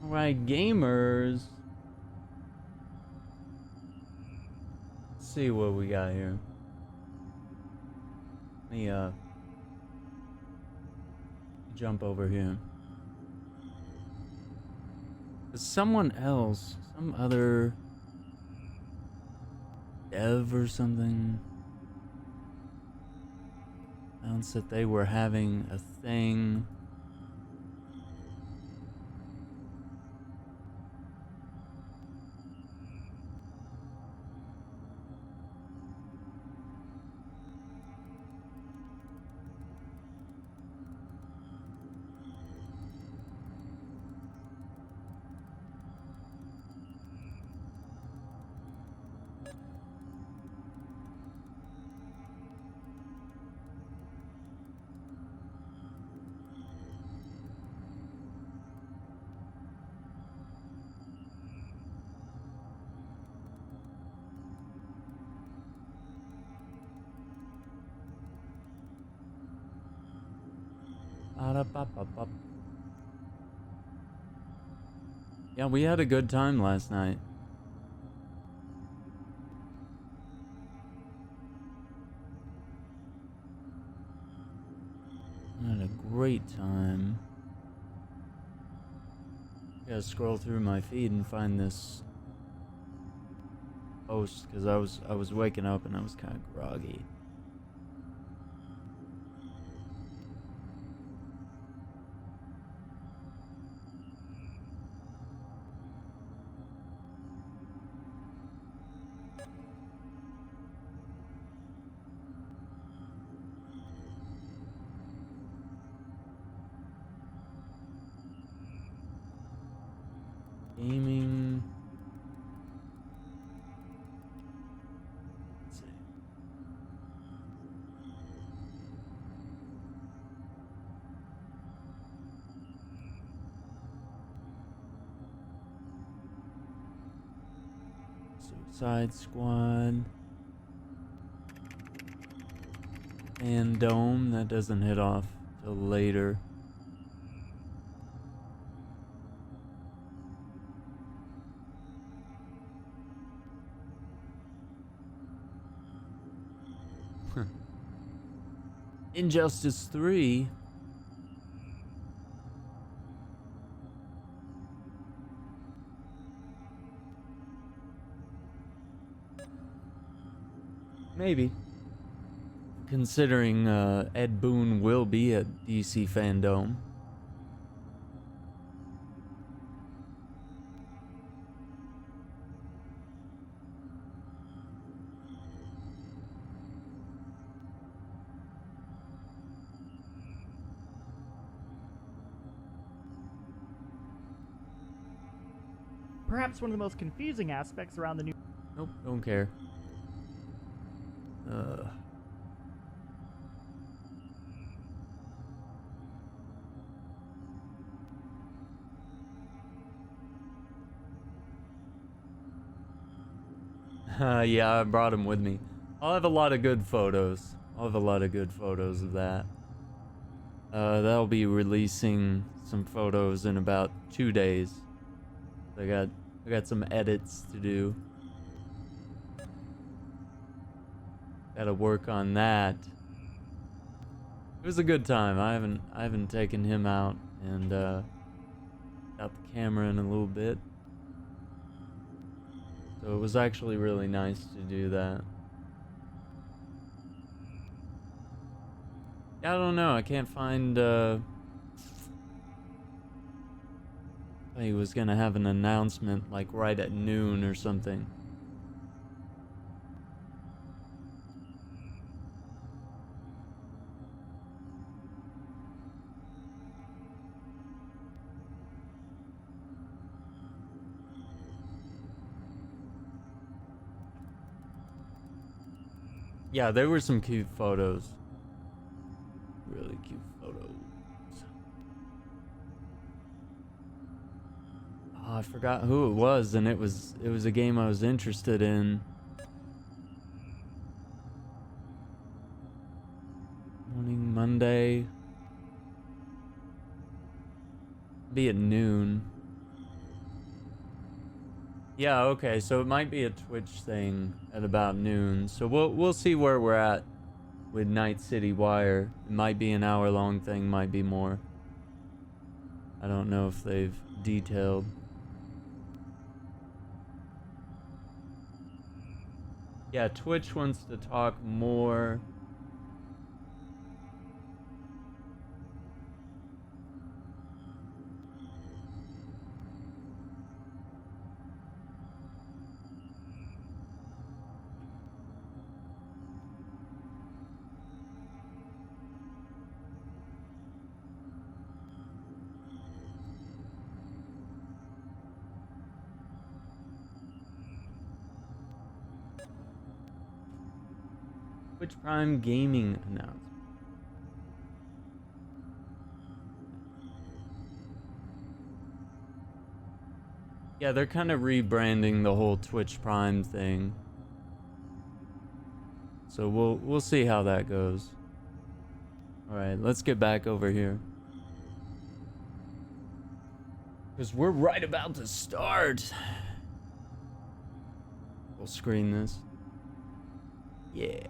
Alright, gamers. Let's see what we got here. Let me jump over here. There's someone else, some other dev or something, announced that they were having a thing. Yeah, we had a good time last night. I had a great time. Gotta scroll through my feed and find this post because I was waking up and I was kind of groggy. Gaming. Let's see. Suicide Squad. And Dome, that doesn't hit off till later. Injustice 3. Maybe. Considering Ed Boon will be at DC Fandom. Perhaps one of the most confusing aspects around the new... Nope, don't care. Yeah, I brought him with me. I'll have a lot of good photos. I'll have a lot of good photos of that. That'll be releasing some photos in about 2 days. I got some edits to do. Gotta work on that. It was a good time. I haven't taken him out and got the camera in a little bit. So it was actually really nice to do that. Yeah, I don't know. I can't find he was gonna have an announcement like right at noon or something. Yeah, there were some cute photos. Really cute photos. Oh, I forgot who it was, and it was a game I was interested in. Morning Monday. Be at noon. Yeah, okay, so it might be a Twitch thing at about noon. So we'll see where we're at with Night City Wire. It might be an hour-long thing, might be more. I don't know if they've detailed. Yeah, Twitch wants to talk more. Twitch Prime Gaming announcement. Yeah, they're kind of rebranding the whole Twitch Prime thing. So we'll see how that goes. All right, let's get back over here. Because we're right about to start. We'll screen this. Yeah.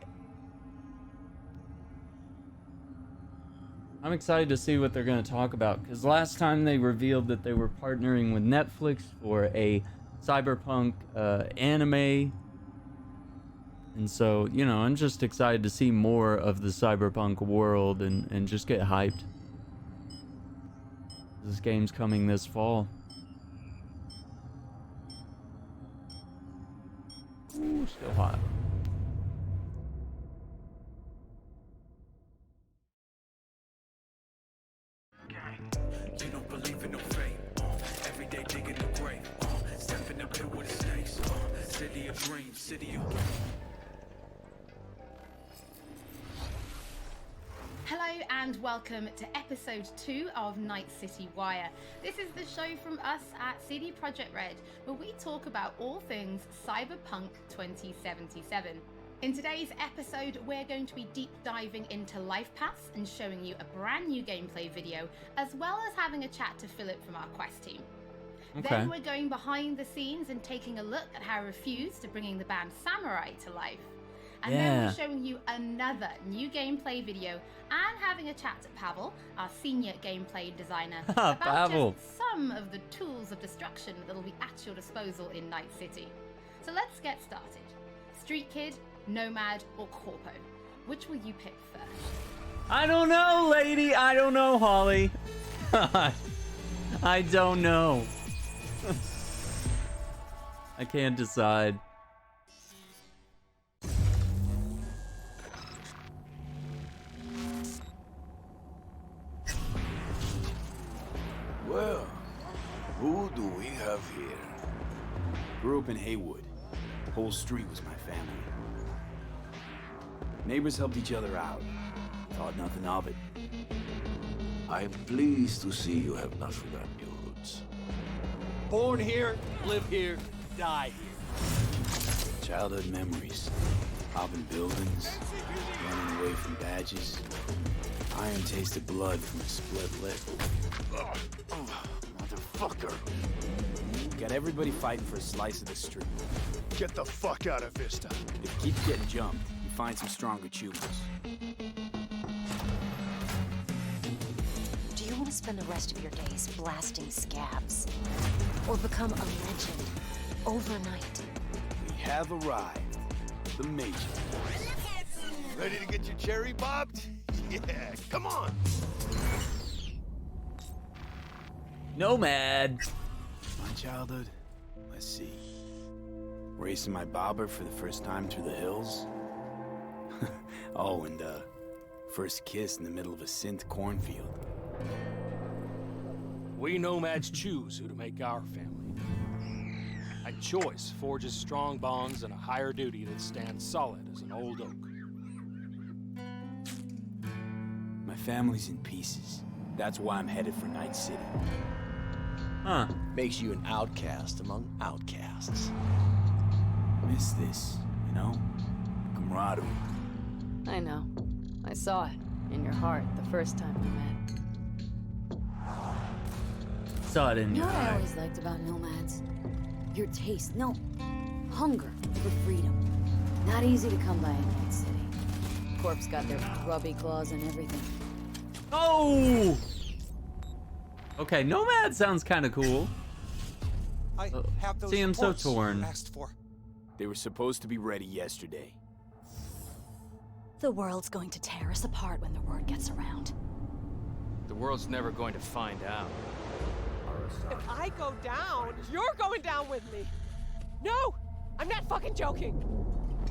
I'm excited to see what they're going to talk about, because last time they revealed that they were partnering with Netflix for a cyberpunk anime. And so, you know, I'm just excited to see more of the cyberpunk world and just get hyped. This game's coming this fall. Ooh, still hot. You don't believe in no fate. Every day digging the grave. Step in the pit with the snakes. City of dreams, city of... Hello and welcome to episode 2 of Night City Wire. This is the show from us at CD Projekt Red, where we talk about all things Cyberpunk 2077. In today's episode, we're going to be deep diving into Life Paths and showing you a brand new gameplay video, as well as having a chat to Philip from our quest team. Okay. Then we're going behind the scenes and taking a look at how Refused are bringing the band Samurai to life. And then we're showing you another new gameplay video and having a chat to Pavel, our senior gameplay designer, about Pavel. just some of the tools of destruction that will be at your disposal in Night City. So let's get started. Street Kid, Nomad, or Corpo? Which will you pick first? I don't know, lady. I don't know, Holly. I don't know. I can't decide. Well, who do we have here? Grew up in Haywood. The whole street was my family. Neighbors helped each other out. Thought nothing of it. I'm pleased to see you have not forgotten your roots. Born here, live here, die here. Childhood memories. Robbing buildings, running away from badges. Iron tasted blood from a split lip. Motherfucker! Got everybody fighting for a slice of the street. Get the fuck out of Vista. If you keep getting jumped, you find some stronger choosers. Do you want to spend the rest of your days blasting scabs? Or become a legend overnight? We have arrived. The Major. Ready to get your cherry bobbed? Yeah, come on. Nomad. My childhood? Let's see. Racing my bobber for the first time through the hills? Oh, and first kiss in the middle of a synth cornfield. We nomads choose who to make our family. A choice forges strong bonds and a higher duty that stands solid as an old oak. My family's in pieces. That's why I'm headed for Night City. Huh. Makes you an outcast among outcasts. Miss this, you know? Camaraderie. I know. I saw it in your heart the first time we met. Saw it in You your know what I eye. always liked about nomads? Your taste, no, hunger for freedom. Not easy to come by in Night City. Corp's got their grubby claws and everything. Oh! Okay, Nomad sounds kind of cool. I have those Seems so reports torn. you asked for. They were supposed to be ready yesterday. The world's going to tear us apart when the word gets around. The world's never going to find out. If I go down, you're going down with me. No! I'm not fucking joking.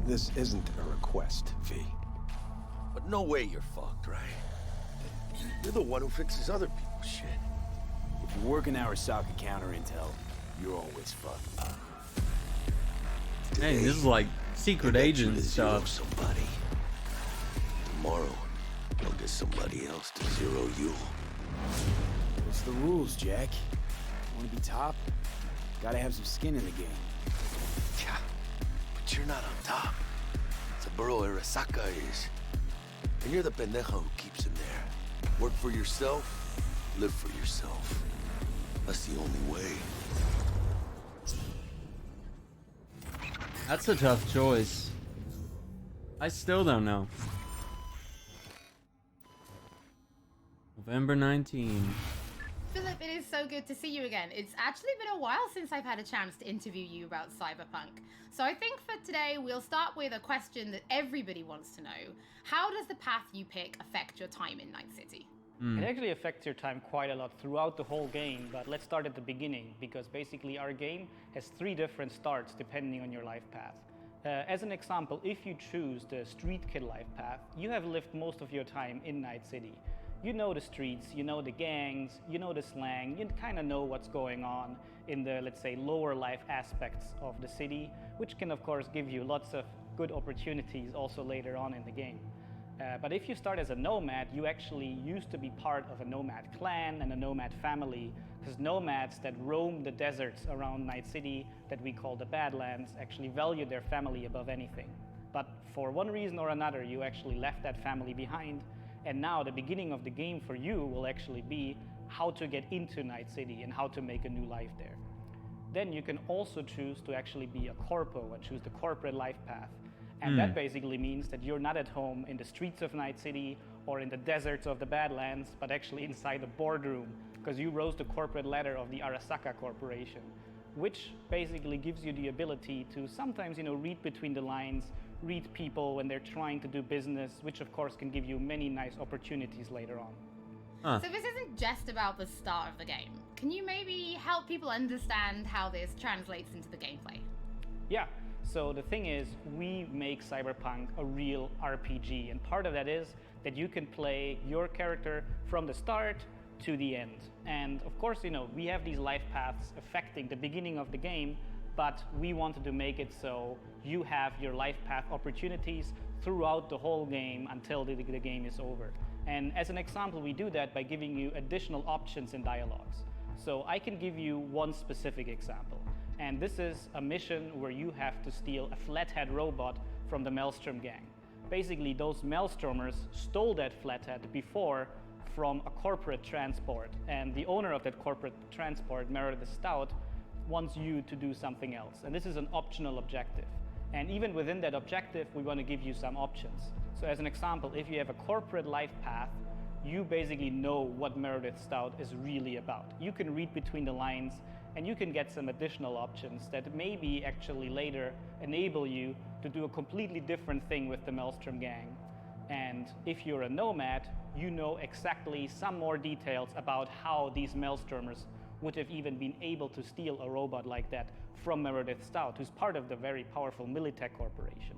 This isn't a request, V. But no way you're fucked, right? You're the one who fixes other people's shit. If you work in Arasaka counter intel, you're always fucked. Hey, this is like secret agent Zero stuff. somebody. Tomorrow, I'll get somebody else to zero you. What's the rules, Jack? Want to be top? Gotta have some skin in the game. Yeah, but you're not on top. Saburo Arasaka is. And you're the pendeja who keeps him there. Work for yourself, live for yourself. That's the only way. That's a tough choice. I still don't know. November 19. Philip, it is so good to see you again. It's actually been a while since I've had a chance to interview you about Cyberpunk. So I think for today, we'll start with a question that everybody wants to know. How does the path you pick affect your time in Night City? It actually affects your time quite a lot throughout the whole game, but let's start at the beginning, because basically our game has 3 different starts depending on your life path. As an example, if you choose the Street Kid life path, you have lived most of your time in Night City. You know the streets, you know the gangs, you know the slang, you kind of know what's going on in the, let's say, lower life aspects of the city, which can of course give you lots of good opportunities also later on in the game. But if you start as a nomad, you actually used to be part of a nomad clan and a nomad family, because nomads that roam the deserts around Night City, that we call the Badlands, actually value their family above anything. But for one reason or another, you actually left that family behind, and now the beginning of the game for you will actually be how to get into Night City and how to make a new life there. Then you can also choose to actually be a corpo and choose the corporate life path. And that basically means that you're not at home in the streets of Night City or in the deserts of the Badlands, but actually inside the boardroom, because you rose the corporate ladder of the Arasaka Corporation, which basically gives you the ability to sometimes, read between the lines, read people when they're trying to do business, which of course can give you many nice opportunities later on. So this isn't just about the start of the game. Can you maybe help people understand how this translates into the gameplay? Yeah. So the thing is, we make Cyberpunk a real RPG, and part of that is that you can play your character from the start to the end. And of course, we have these life paths affecting the beginning of the game, but we wanted to make it so you have your life path opportunities throughout the whole game until the game is over. And as an example, we do that by giving you additional options in dialogues. So I can give you one specific example. And this is a mission where you have to steal a flathead robot from the Maelstrom gang. Basically, those Maelstromers stole that flathead before from a corporate transport. And the owner of that corporate transport, Meredith Stout, wants you to do something else. And this is an optional objective. And even within that objective, we want to give you some options. So as an example, if you have a corporate life path, you basically know what Meredith Stout is really about. You can read between the lines, and you can get some additional options that maybe actually later enable you to do a completely different thing with the Maelstrom gang. And if you're a nomad, you know exactly some more details about how these Maelstromers would have even been able to steal a robot like that from Meredith Stout, who's part of the very powerful Militech Corporation.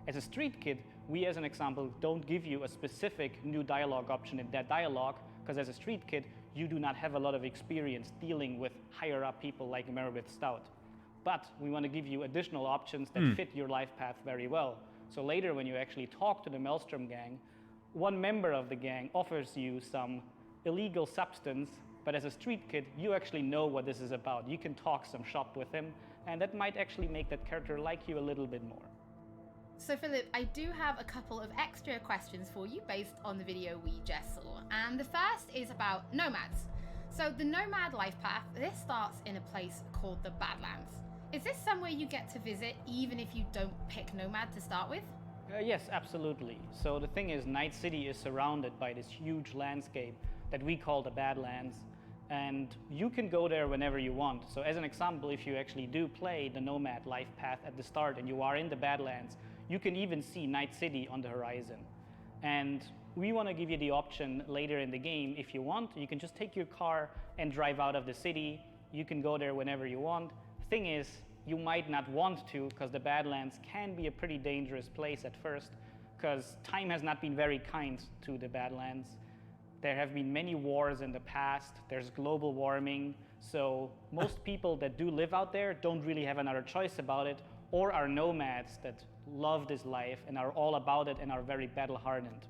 As a street kid, we as an example don't give you a specific new dialogue option in that dialogue, because as a street kid, you do not have a lot of experience dealing with higher up people like Meredith Stout. But we want to give you additional options that fit your life path very well. So later when you actually talk to the Maelstrom gang, one member of the gang offers you some illegal substance, but as a street kid, you actually know what this is about. You can talk some shop with him, and that might actually make that character like you a little bit more. So Philip, I do have a couple of extra questions for you based on the video we just saw. And the first is about nomads. So the nomad life path, this starts in a place called the Badlands. Is this somewhere you get to visit even if you don't pick Nomad to start with? Yes, absolutely. So the thing is, Night City is surrounded by this huge landscape that we call the Badlands, and you can go there whenever you want. So as an example, if you actually do play the Nomad life path at the start and you are in the Badlands, you can even see Night City on the horizon. And we want to give you the option later in the game, if you want, you can just take your car and drive out of the city. You can go there whenever you want. Thing is, you might not want to, because the Badlands can be a pretty dangerous place at first, because time has not been very kind to the Badlands. There have been many wars in the past, there's global warming, so most people that do live out there don't really have another choice about it, or are nomads that love this life and are all about it and are very battle-hardened.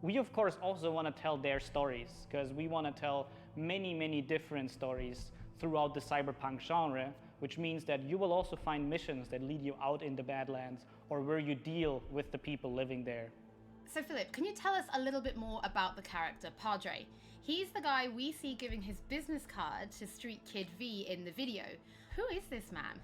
We of course also want to tell their stories, because we want to tell many different stories throughout the cyberpunk genre, which means that you will also find missions that lead you out in the Badlands or where you deal with the people living there. So Philip, can you tell us a little bit more about the character, Padre? He's the guy we see giving his business card to Street Kid V in the video. Who is this man?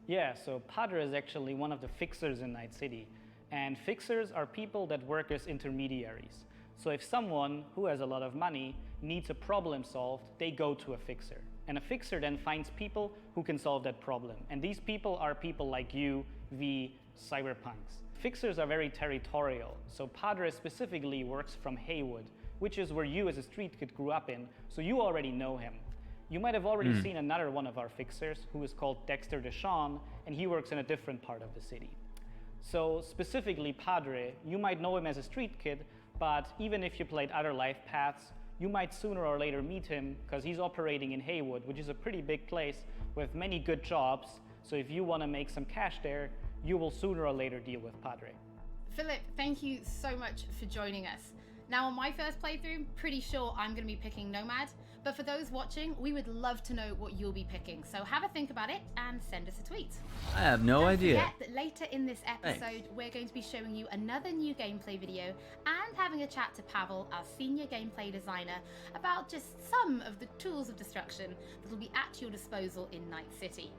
Yeah, so Padre is actually one of the fixers in Night City. And fixers are people that work as intermediaries. So if someone who has a lot of money needs a problem solved, they go to a fixer. And a fixer then finds people who can solve that problem. And these people are people like you, V, cyberpunks. Fixers are very territorial. So Padre specifically works from Haywood, which is where you as a street kid grew up in, so you already know him. You might have already seen another one of our fixers who is called Dexter Deshawn, and he works in a different part of the city. So specifically Padre, you might know him as a street kid, but even if you played other life paths, you might sooner or later meet him because he's operating in Haywood, which is a pretty big place with many good jobs. So if you want to make some cash there, you will sooner or later deal with Padre. Philip, thank you so much for joining us. Now on my first playthrough, pretty sure I'm going to be picking Nomad, but for those watching, we would love to know what you'll be picking. So have a think about it and send us a tweet. I have no idea. Don't forget that later in this episode, we're going to be showing you another new gameplay video and having a chat to Pavel, our senior gameplay designer, about just some of the tools of destruction that will be at your disposal in Night City.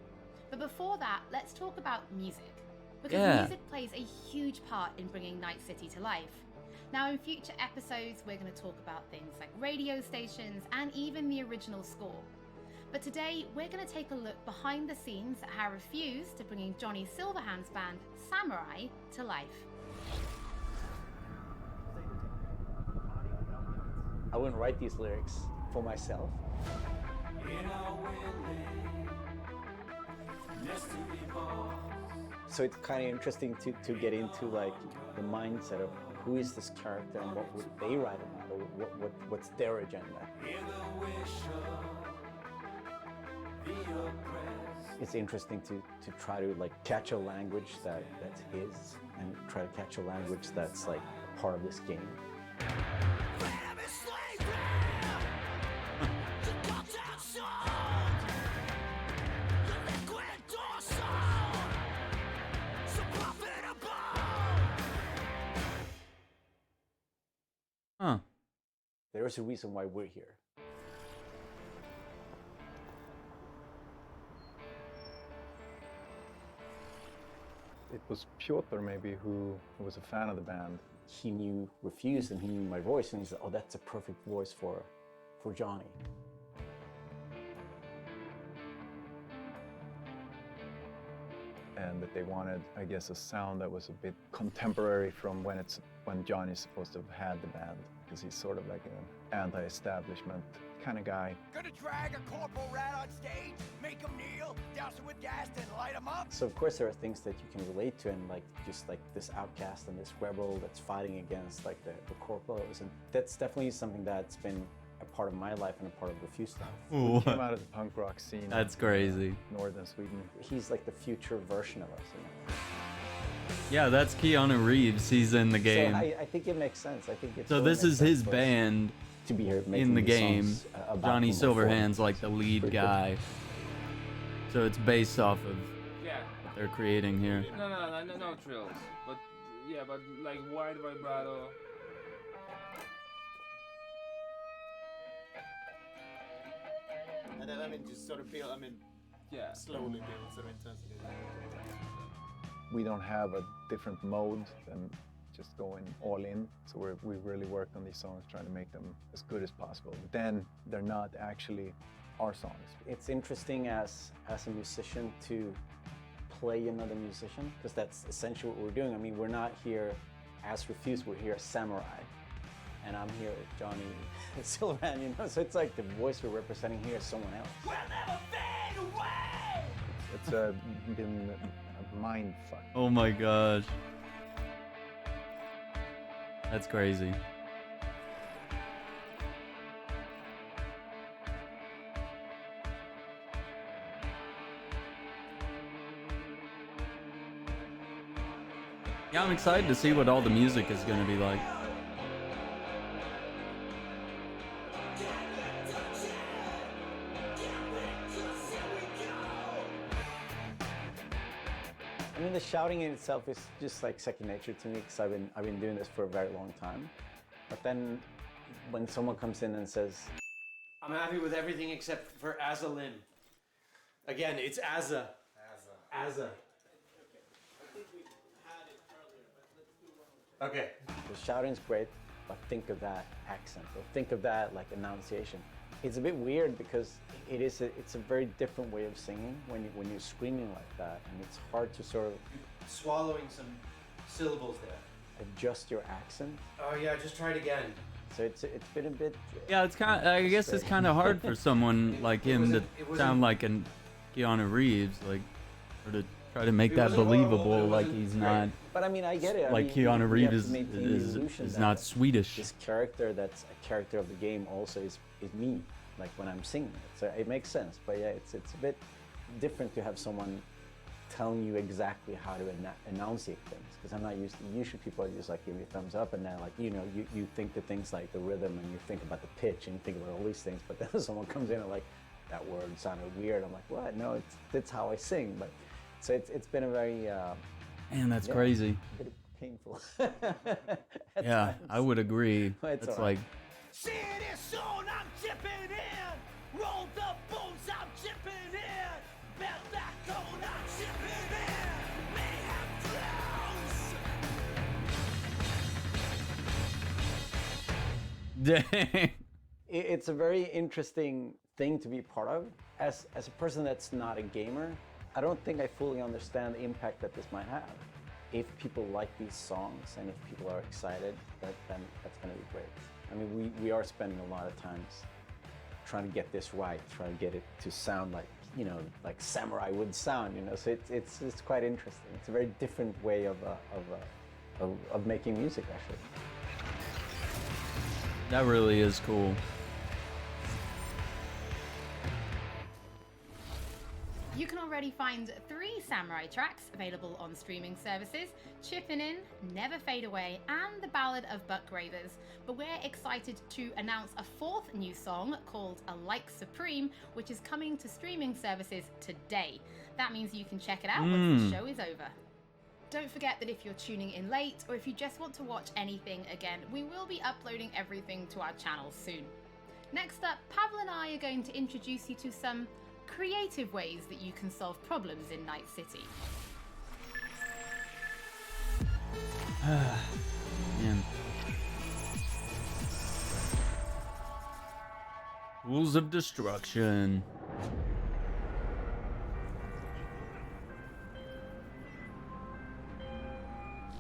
But before that, let's talk about music. Because music plays a huge part in bringing Night City to life. Now in future episodes, we're going to talk about things like radio stations and even the original score. But today, we're going to take a look behind the scenes at how refused to bringing Johnny Silverhand's band, Samurai, to life. I wouldn't write these lyrics for myself. So it's kind of interesting to get into like the mindset of who is this character and what would they write about, or what's their agenda. It's interesting to try to like catch a language that's his and try to catch a language that's like part of this game. Huh. There is a reason why we're here. It was Piotr maybe who was a fan of the band. He knew Refused and he knew my voice and he said, oh, that's a perfect voice for Johnny. And that they wanted, I guess, a sound that was a bit contemporary from when Johnny's supposed to have had the band, because he's sort of like an anti-establishment kind of guy. Gonna drag a corporal rat on stage, make him kneel, douse him with gas, then light him up? So of course there are things that you can relate to, and like just like this outcast and this rebel that's fighting against like the corporals, and that's definitely something that's been a part of my life and a part of Refused stuff. He came out of the punk rock scene. That's crazy. Northern Sweden. He's like the future version of us, you know? Yeah, that's Keanu Reeves. He's in the game. So I think it makes sense. I think it's so this is his band to be here in the game. Johnny Silverhand's like the lead guy. So it's based off of what they're creating here. No trills. But yeah, but like wide vibrato. And then just sort of build, slowly build sort of intensity. we don't have a different mode than just going all in. So we really worked on these songs, trying to make them as good as possible. But then they're not actually our songs. It's interesting as a musician to play another musician, because that's essentially what we're doing. I mean, we're not here as Refused, we're here as Samurai. And I'm here with Johnny Silverhand, you know? So it's like the voice we're representing here is someone else. We'll never fade away! It's been a mind fuck. Oh my gosh. That's crazy. Yeah, I'm excited to see what all the music is going to be like. I mean, the shouting in itself is just like second nature to me, because I've been doing this for a very long time. But then when someone comes in and says, I'm happy with everything except for Azza Lim. Again, it's Azza. Azza. Okay. the shouting's great, but think of that accent, or think of that like enunciation. It's a bit weird because it's a very different way of singing when you're screaming like that, and it's hard to sort of swallowing some syllables there. Adjust your accent. Oh yeah, just try it again. So it's been a bit. Yeah, it's kind. I guess it's kind of hard for someone like him to sound like an Keanu Reeves, like, or to try to make that believable, like he's not. But I mean, I get it. Like Keanu Reeves is not Swedish. This character that's a character of the game also is me, like when I'm singing it. So it makes sense. But yeah, it's a bit different to have someone telling you exactly how to enunciate things, because I'm not used to. Usually people are just like give me a thumbs up, and then like you think the things like the rhythm, and you think about the pitch, and you think about all these things. But then someone comes in and like, that word sounded weird. I'm like, what? No, that's how I sing. But so it's been a very man, that's crazy. A bit painful. Yeah, I would agree. It's It's all right. like See this soon, I'm chipping in. Roll the bones, I'm chipping in. Bet that cone, I'm chipping in. Mayhem flows. dang. It's a very interesting thing to be part of. As a person that's not a gamer, I don't think I fully understand the impact that this might have. If people like these songs and if people are excited, then that's going to be great. I mean, we are spending a lot of times trying to get this right, trying to get it to sound like, like Samurai would sound, So it's quite interesting. It's a very different way of making music, actually. That really is cool. You can already find 3 Samurai tracks available on streaming services: Chippin' In, Never Fade Away, and The Ballad of Buck Ravers. But we're excited to announce a 4th new song called A Like Supreme, which is coming to streaming services today. That means you can check it out once the show is over. Don't forget that if you're tuning in late, or if you just want to watch anything again, we will be uploading everything to our channel soon. Next up, Pavel and I are going to introduce you to some creative ways that you can solve problems in Night City. Man. Rules of destruction.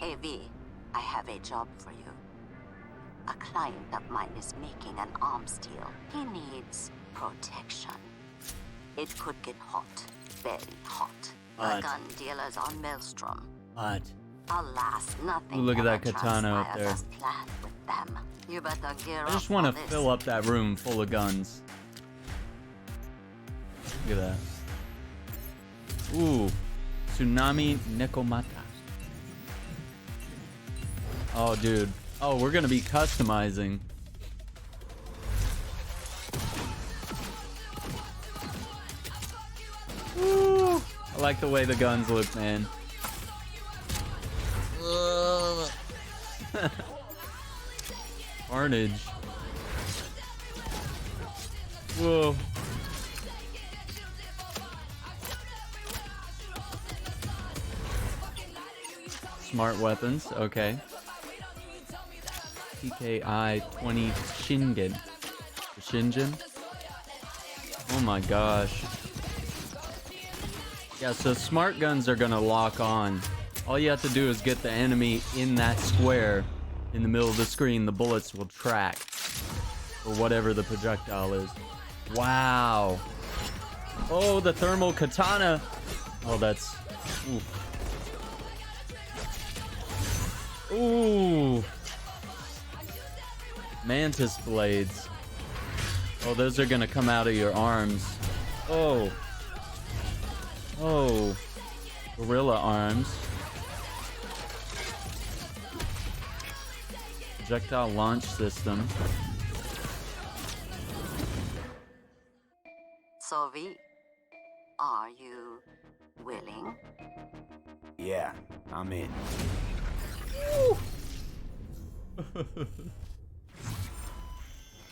AV, I have a job for you. A client of mine is making an arms deal. He needs protection. It could get hot, very hot. Hot. The gun dealers on Maelstrom. What? Alas, nothing. Ooh, look at that ever katana up there. transpires as planned with them. You better gear I just up want to for this. fill up that room full of guns. Look at that. Ooh. Tsunami Nekomata. Oh, dude. Oh, we're gonna be customizing. Woo. I like the way the guns look, man. Carnage. Whoa. Smart weapons, okay. PKI 20 Shingen. Shingen? Oh my gosh. Yeah, so smart guns are gonna lock on. All you have to do is get the enemy in that square in the middle of the screen. The bullets will track for whatever the projectile is. Wow. Oh, the thermal katana. Oh, that's... Ooh. Ooh. Mantis blades. Oh, those are gonna come out of your arms. Oh. Oh. Gorilla arms. Projectile launch system. So V, are you willing? Yeah, I'm in.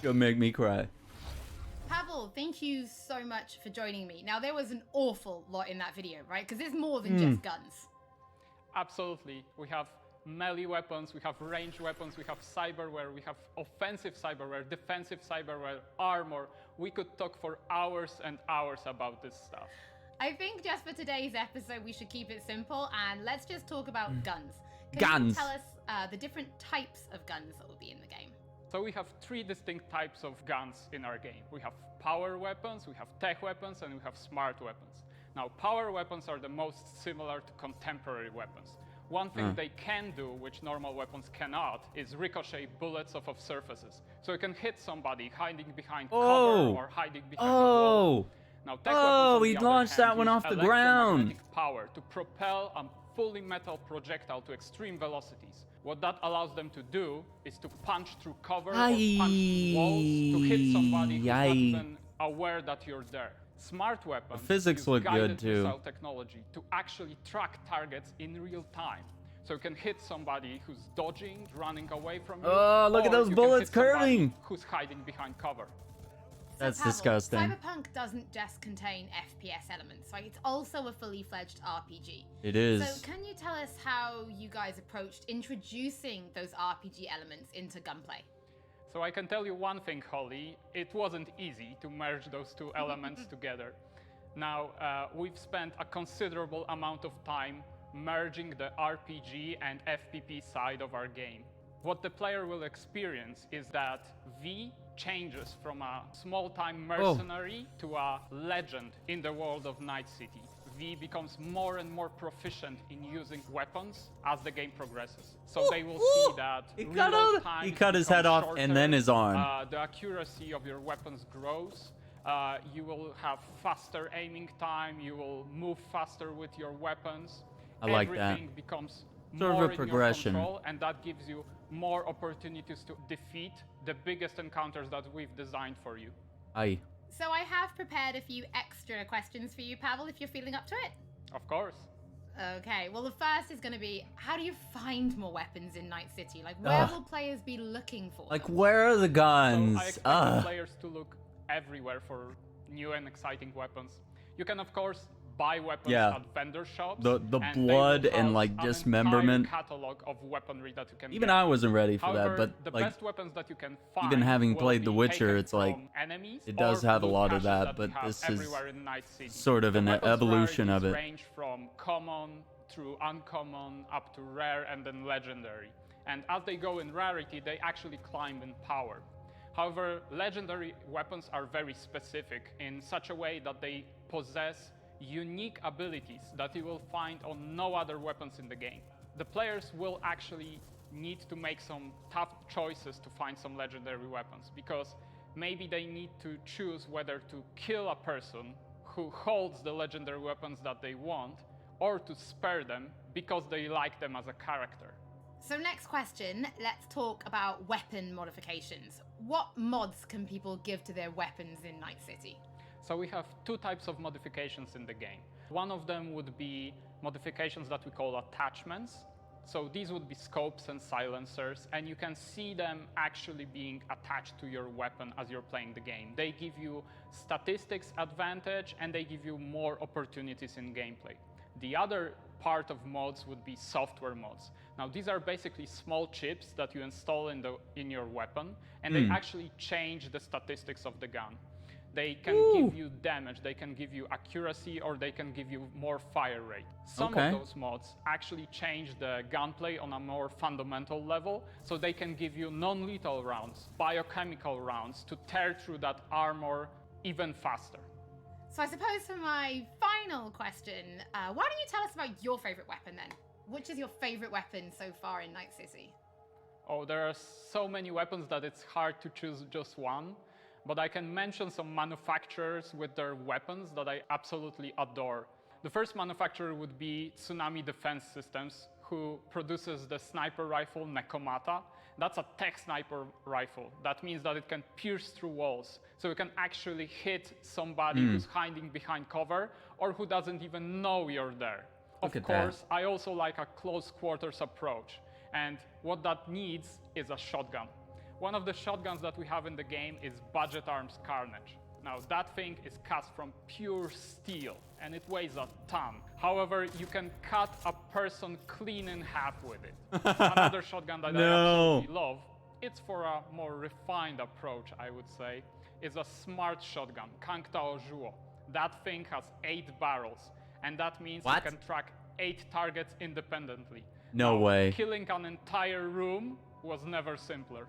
Gonna make me cry. Pavel, thank you so much for joining me. Now, there was an awful lot in that video, right? Because it's more than just guns. Absolutely. We have melee weapons, we have ranged weapons, we have cyberware, we have offensive cyberware, defensive cyberware, armor. We could talk for hours and hours about this stuff. I think just for today's episode, we should keep it simple and let's just talk about guns. Can Guns. you tell us the different types of guns that will be in the game? So we have three distinct types of guns in our game. We have power weapons, we have tech weapons, and we have smart weapons. Now, power weapons are the most similar to contemporary weapons. One thing they can do, which normal weapons cannot, is ricochet bullets off of surfaces. So you can hit somebody hiding behind cover or hiding behind a wall. Now, tech weapons, on he the other launched hand, that one use off the ground. electromagnetic power to propel a fully metal projectile to extreme velocities. What that allows them to do is to punch through cover or punch through walls to hit somebody who's not even aware that you're there. Smart weapons physics use look guided good, too. missile technology to actually track targets in real time. So you can hit somebody who's dodging, running away from you. Oh, look at or those you can bullets hit somebody curving. who's hiding behind cover. That's Pavel, disgusting. Cyberpunk doesn't just contain FPS elements, right? It's also a fully fledged RPG. It is. So can you tell us how you guys approached introducing those RPG elements into gunplay? So I can tell you one thing, Holly, it wasn't easy to merge those two elements together. Now, we've spent a considerable amount of time merging the RPG and FPP side of our game. What the player will experience is that V changes from a small-time mercenary to a legend in the world of Night City. V becomes more and more proficient in using weapons as the game progresses. So they will see that reload time He cut his head off shorter, and then his arm. the accuracy of your weapons grows. You will have faster aiming time. You will move faster with your weapons. I like that. Everything becomes Sort of more a in your progression. control, and that gives you more opportunities to defeat the biggest encounters that we've designed for you. Aye. So I have prepared a few extra questions for you, Pavel, if you're feeling up to it. Of course. Okay, well the first is going to be, how do you find more weapons in Night City? Like, where will players be looking for Like, them? where are the guns? So I expect the players to look everywhere for new and exciting weapons. You can, of course, buy weapons at vendor shops. The and blood they will and house like an dismemberment. entire catalog of weaponry that you can Even get. I wasn't ready for However, that, but the like best weapons that you can find even having will played The be Witcher, taken it's like from enemies it does or have a loot lot of caches that, we but have this is everywhere in Night City. sort of The an weapons evolution of varieties it. range from common through uncommon up to rare and then legendary. And as they go in rarity, they actually climb in power. However, legendary weapons are very specific in such a way that they possess unique abilities that you will find on no other weapons in the game. The players will actually need to make some tough choices to find some legendary weapons, because maybe they need to choose whether to kill a person who holds the legendary weapons that they want, or to spare them because they like them as a character. So next question, let's talk about weapon modifications. What mods can people give to their weapons in Night City? So we have two types of modifications in the game. One of them would be modifications that we call attachments. So these would be scopes and silencers, and you can see them actually being attached to your weapon as you're playing the game. They give you statistics advantage, and they give you more opportunities in gameplay. The other part of mods would be software mods. Now, these are basically small chips that you install in your weapon, and they actually change the statistics of the gun. They can give you damage, they can give you accuracy, or they can give you more fire rate. Some of those mods actually change the gunplay on a more fundamental level, so they can give you non-lethal rounds, biochemical rounds, to tear through that armor even faster. So I suppose for my final question, why don't you tell us about your favorite weapon then? Which is your favorite weapon so far in Night City? Oh, there are so many weapons that it's hard to choose just one. But I can mention some manufacturers with their weapons that I absolutely adore. The first manufacturer would be Tsunami Defense Systems, who produces the sniper rifle Nekomata. That's a tech sniper rifle. That means that it can pierce through walls. So it can actually hit somebody who's hiding behind cover or who doesn't even know you're there. Of course, I also like a close quarters approach. And what that needs is a shotgun. One of the shotguns that we have in the game is Budget Arms Carnage. Now, that thing is cast from pure steel, and it weighs a ton. However, you can cut a person clean in half with it. Another shotgun that I absolutely love, it's for a more refined approach, I would say, is a smart shotgun, Kangtao Zhuo. That thing has 8 barrels, and that means you can track 8 targets independently. No way. Killing an entire room was never simpler.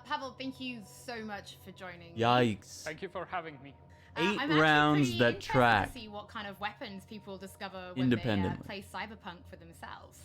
Pavel, thank you so much for joining. Yikes. Thank you for having me. 8 I'm rounds that track. To see what kind of weapons people discover when they play Cyberpunk for themselves.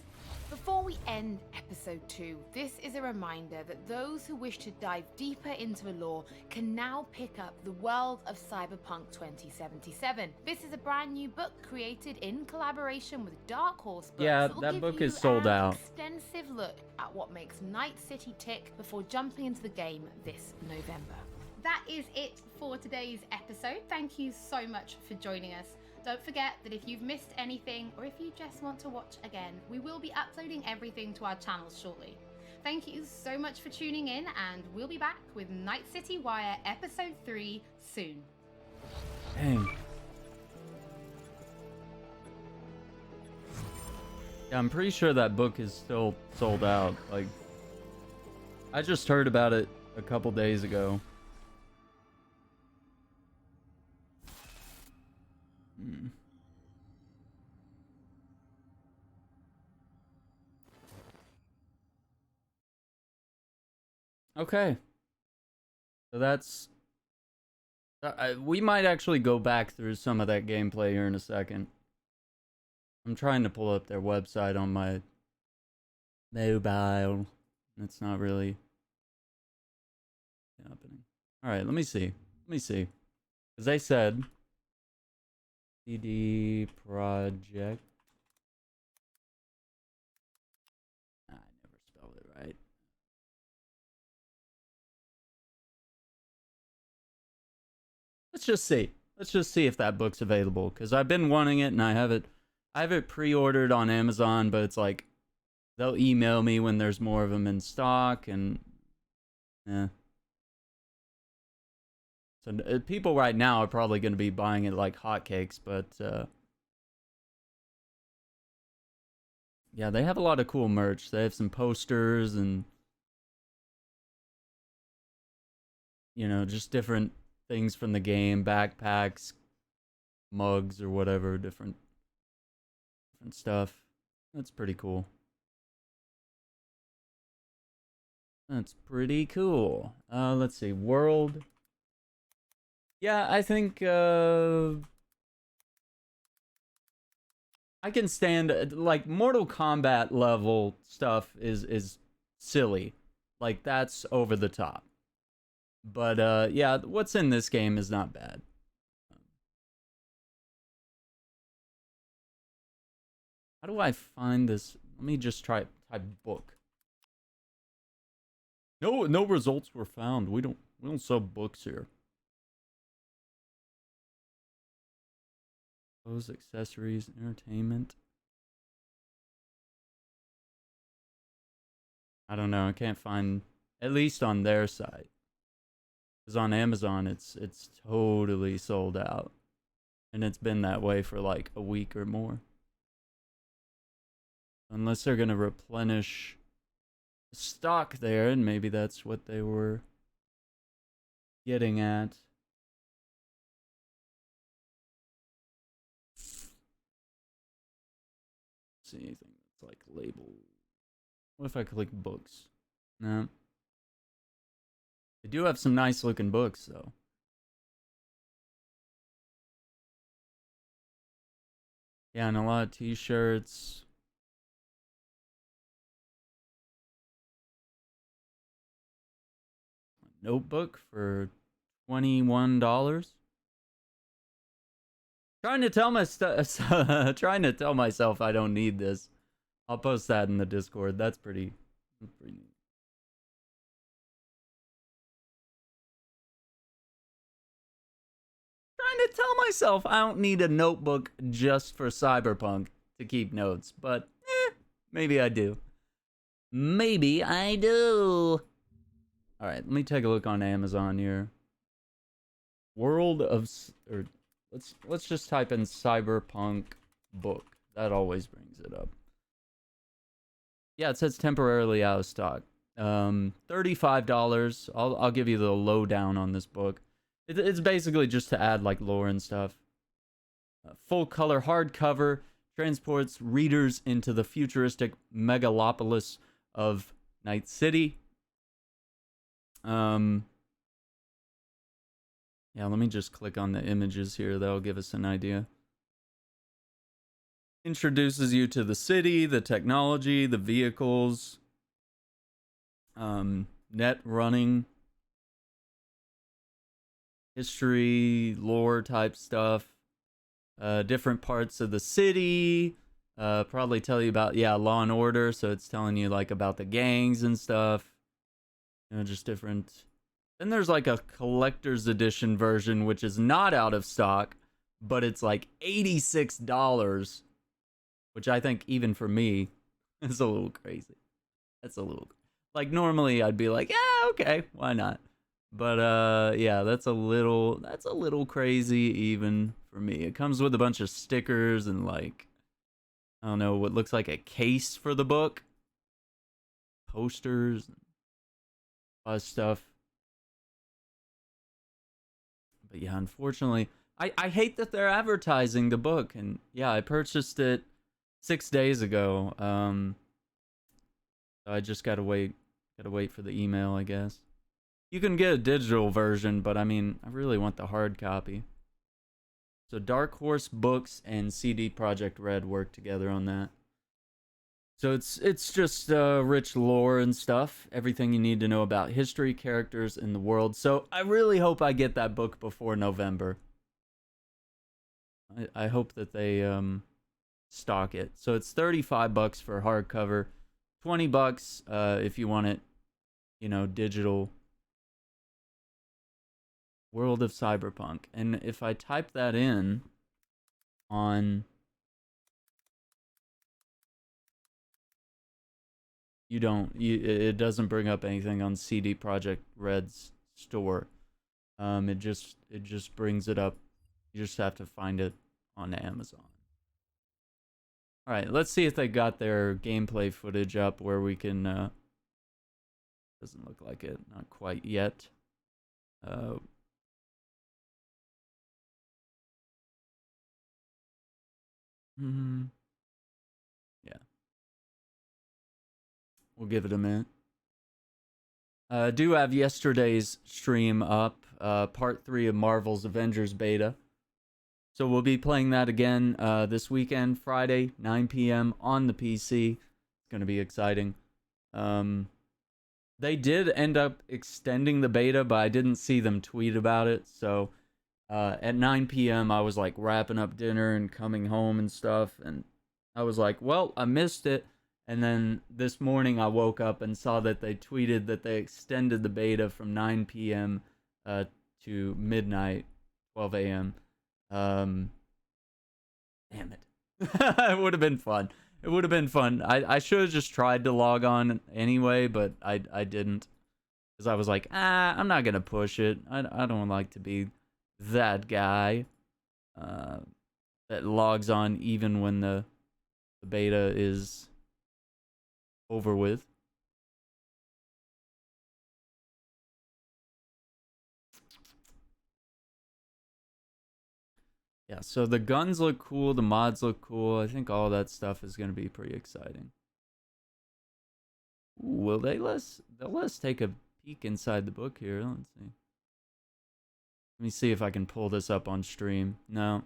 Before we end episode 2, this is a reminder that those who wish to dive deeper into the lore can now pick up The World of Cyberpunk 2077. This is a brand new book created in collaboration with Dark Horse Books. Yeah, will that give book you is sold an out. Extensive look at what makes Night City tick before jumping into the game this November. That is it for today's episode. Thank you so much for joining us. Don't forget that if you've missed anything or if you just want to watch again, we will be uploading everything to our channels shortly. Thank you so much for tuning in, and we'll be back with Night City Wire Episode 3 soon. Dang. Yeah, I'm pretty sure that book is still sold out. Like, I just heard about it a couple days ago. Okay. So that's... we might actually go back through some of that gameplay here in a second. I'm trying to pull up their website on my mobile. It's not really happening. Alright, let me see. Because they said... CD Projekt. I never spelled it right. Let's just see. Let's just see if that book's available, because I've been wanting it and I have it pre-ordered on Amazon, but it's like they'll email me when there's more of them in stock, and so people right now are probably going to be buying it like hotcakes, but yeah, they have a lot of cool merch. They have some posters and, you know, just different things from the game, backpacks, mugs or whatever, different stuff. That's pretty cool. Let's see, World. Yeah, I think I can stand, like, Mortal Kombat level stuff is silly. Like, that's over the top. But yeah, what's in this game is not bad. How do I find this? Let me just type book. No results were found. We don't sell books here. Clothes, accessories, entertainment. I don't know. I can't find, at least on their site. Because on Amazon, it's totally sold out. And it's been that way for like a week or more. Unless they're gonna replenish stock there, and maybe that's what they were getting at. See anything that's like labeled. What if I click books? No. They do have some nice looking books though. Yeah, and a lot of t-shirts. Notebook for $21. Trying to tell myself I don't need this. I'll post that in the Discord. That's pretty neat. Trying to tell myself I don't need a notebook just for Cyberpunk to keep notes, but maybe I do. Maybe I do. All right, let me take a look on Amazon here. Let's just type in Cyberpunk book. That always brings it up. Yeah, it says temporarily out of stock. $35. I'll give you the lowdown on this book. It's basically just to add like lore and stuff. Full color hardcover transports readers into the futuristic megalopolis of Night City. Yeah, let me just click on the images here. That'll give us an idea. Introduces you to the city, the technology, the vehicles, net running, history, lore type stuff, different parts of the city, probably tell you about, yeah, Law and Order, so it's telling you like about the gangs and stuff, you know, just different. Then there's like a collector's edition version, which is not out of stock, but it's like $86, which I think even for me is a little crazy. That's a little, like normally I'd be like, yeah, okay, why not? But yeah, that's a little crazy even for me. It comes with a bunch of stickers and like, I don't know, what looks like a case for the book, posters, a lot of stuff. But yeah, unfortunately, I hate that they're advertising the book. And yeah, I purchased it 6 days ago. So I just gotta wait for the email, I guess. You can get a digital version, but I mean, I really want the hard copy. So Dark Horse Books and CD Projekt Red work together on that. So it's just rich lore and stuff, everything you need to know about history, characters, and the world. So I really hope I get that book before November. I hope that they stock it. So it's $35 for hardcover, $20 if you want it, you know, digital. World of Cyberpunk. And if I type that in on it doesn't bring up anything on CD Projekt Red's store. It just brings it up. You just have to find it on Amazon. All right, let's see if they got their gameplay footage up where we can doesn't look like it, not quite yet. Yeah. We'll give it a minute. Do have yesterday's stream up, part 3 of Marvel's Avengers beta. So we'll be playing that again this weekend, Friday, 9 p.m. on the PC. It's going to be exciting. They did end up extending the beta, but I didn't see them tweet about it. So at 9 p.m. I was like wrapping up dinner and coming home and stuff. And I was like, well, I missed it. And then this morning I woke up and saw that they tweeted that they extended the beta from 9 p.m. To midnight, 12 a.m. Damn it. It would have been fun. It would have been fun. I should have just tried to log on anyway, but I didn't. Because I was like, I'm not going to push it. I don't like to be that guy that logs on even when the beta is over with. Yeah, so the guns look cool, the mods look cool. I think all that stuff is going to be pretty exciting. Ooh, will they'll let us take a peek inside the book here. Let's see. Let me see if I can pull this up on stream. No.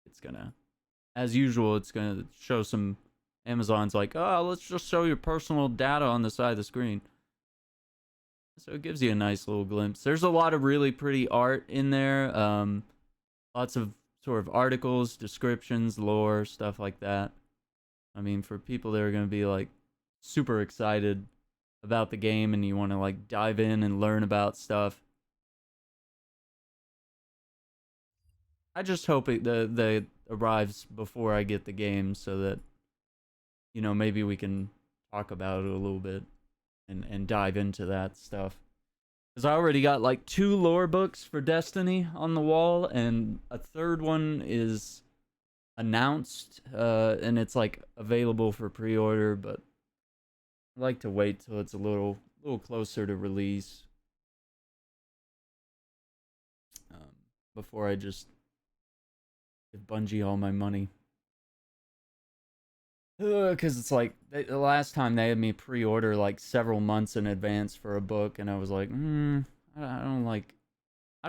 It's gonna, as usual, it's gonna show some, Amazon's like, oh, let's just show your personal data on the side of the screen. So it gives you a nice little glimpse. There's a lot of really pretty art in there. Lots of sort of articles, descriptions, lore, stuff like that. I mean, for people that are going to be like super excited about the game and you want to like dive in and learn about stuff. I just hope it arrives before I get the game so that, you know, maybe we can talk about it a little bit and dive into that stuff. Because I already got like 2 lore books for Destiny on the wall, and a third one is announced, and it's like available for pre-order, but I like to wait till it's a little closer to release before I just give Bungie all my money. Because it's like, the last time they had me pre-order like several months in advance for a book, and I was like, I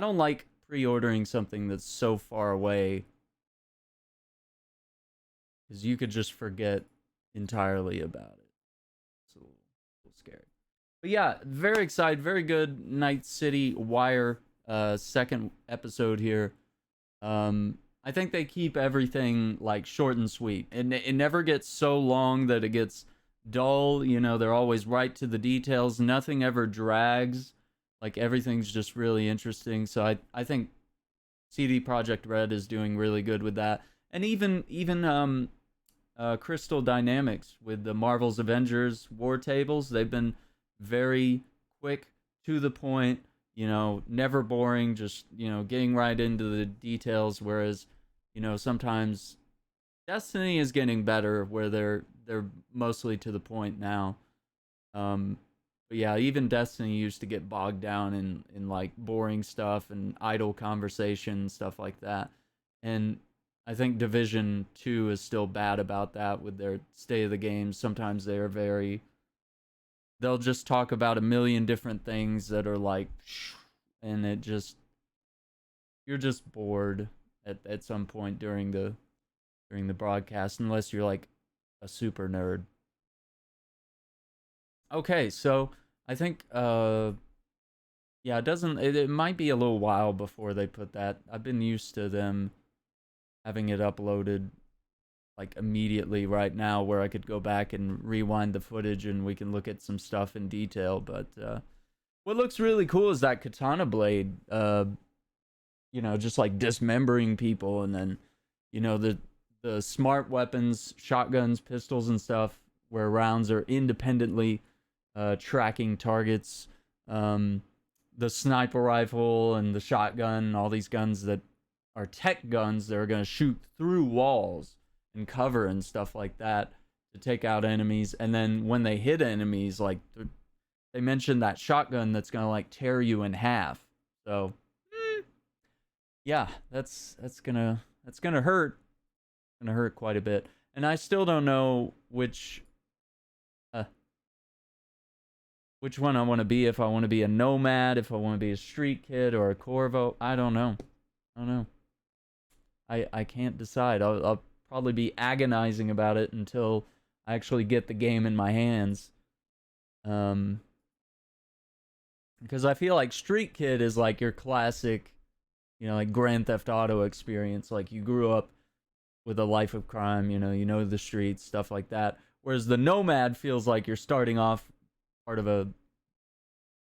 don't like pre-ordering something that's so far away. Because you could just forget entirely about it. It's a little scary. But yeah, very excited, very good Night City Wire second episode here. I think they keep everything like short and sweet, and it never gets so long that it gets dull. You know, they're always right to the details. Nothing ever drags. Like, everything's just really interesting. So I think CD Projekt Red is doing really good with that. And even Crystal Dynamics with the Marvel's Avengers War Tables, they've been very quick, to the point, you know, never boring, just, you know, getting right into the details, whereas, you know, sometimes Destiny is getting better where they're mostly to the point now. But yeah, even Destiny used to get bogged down in like boring stuff and idle conversation, stuff like that. And I think Division 2 is still bad about that with their state of the game. Sometimes they'll just talk about a million different things that are like, and you're just bored at some point during the broadcast, unless you're like a super nerd. Okay, so I think yeah, it might be a little while before they put that. I've been used to them having it uploaded like immediately right now, where I could go back and rewind the footage and we can look at some stuff in detail. But what looks really cool is that katana blade, you know, just like dismembering people, and then, you know, the smart weapons, shotguns, pistols, and stuff, where rounds are independently tracking targets. The sniper rifle and the shotgun, all these guns that are tech guns that are going to shoot through walls and cover and stuff like that to take out enemies. And then when they hit enemies, like, they mentioned that shotgun that's going to like tear you in half. So yeah, that's gonna hurt. Gonna hurt quite a bit. And I still don't know which one I want to be. If I want to be a nomad, if I want to be a street kid or a Corvo, I don't know. I can't decide. I'll probably be agonizing about it until I actually get the game in my hands. Because I feel like Street Kid is like your classic, you know, like Grand Theft Auto experience. Like, you grew up with a life of crime, you know the streets, stuff like that. Whereas the Nomad feels like you're starting off part of a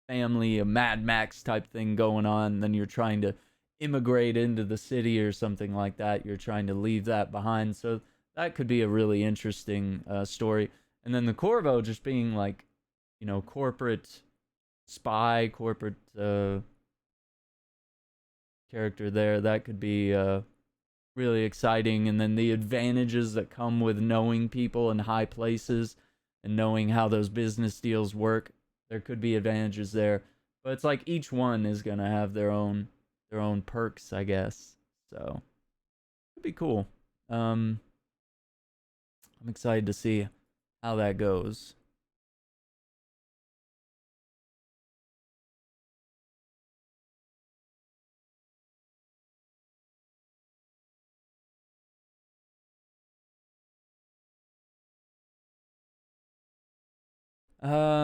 family, a Mad Max type thing going on, and then you're trying to immigrate into the city or something like that. You're trying to leave that behind. So that could be a really interesting story. And then the Corvo just being like, you know, corporate spy, corporate character there. That could be really exciting. And then the advantages that come with knowing people in high places. and knowing how those business deals work, there could be advantages there. But it's like each one is gonna have their own perks, I guess. So it'd be cool. I'm excited to see how that goes.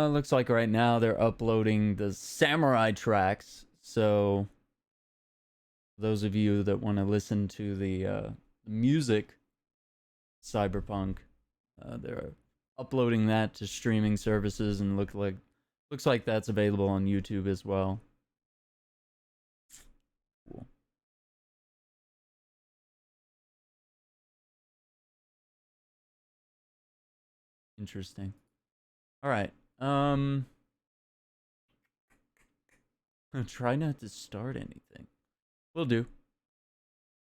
Looks like right now they're uploading the samurai tracks. So those of you that want to listen to the music Cyberpunk, they're uploading that to streaming services, and looks like that's available on YouTube as well. Cool. Interesting. All right. Try not to start anything. Will do.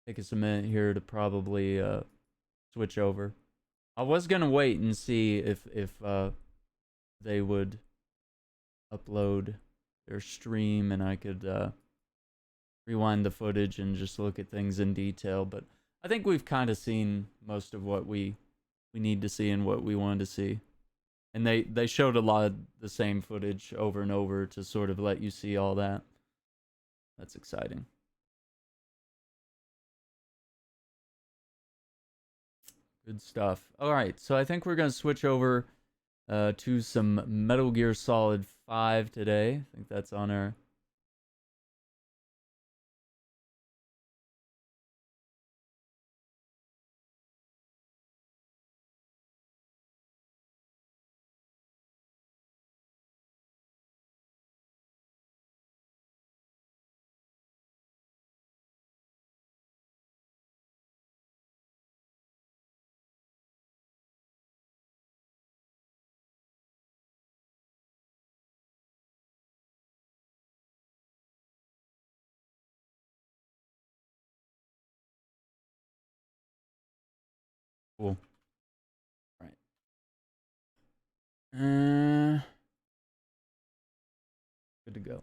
Take us a minute here to probably switch over. I was gonna wait and see if they would upload their stream and I could rewind the footage and just look at things in detail, but I think we've kind of seen most of what we need to see and what we wanted to see. And they showed a lot of the same footage over and over to sort of let you see all that. That's exciting. Good stuff. All right, so I think we're going to switch over to some Metal Gear Solid 5 today. I think that's on our... Cool. Right. Good to go.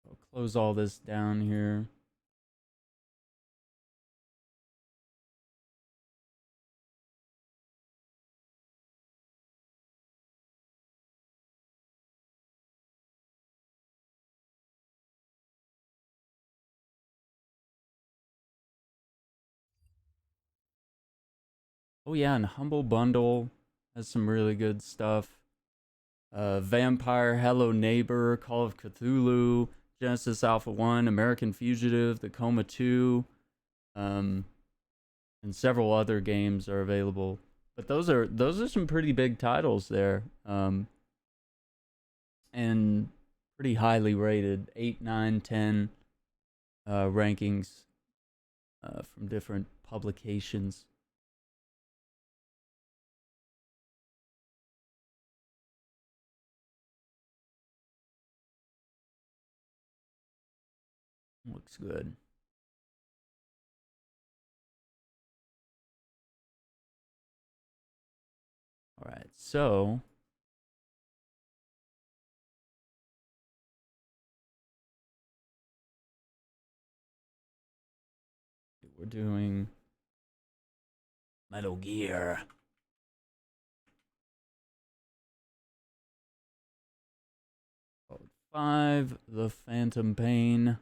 I'll close all this down here. Oh yeah, and Humble Bundle has some really good stuff. Vampire, Hello Neighbor, Call of Cthulhu, Genesis Alpha 1, American Fugitive, The Coma 2, and several other games are available. But those are some pretty big titles there. And pretty highly rated, 8, 9, 10 rankings from different publications. Looks good. All right, so we're doing Metal Gear. Solid 5, The Phantom Pain.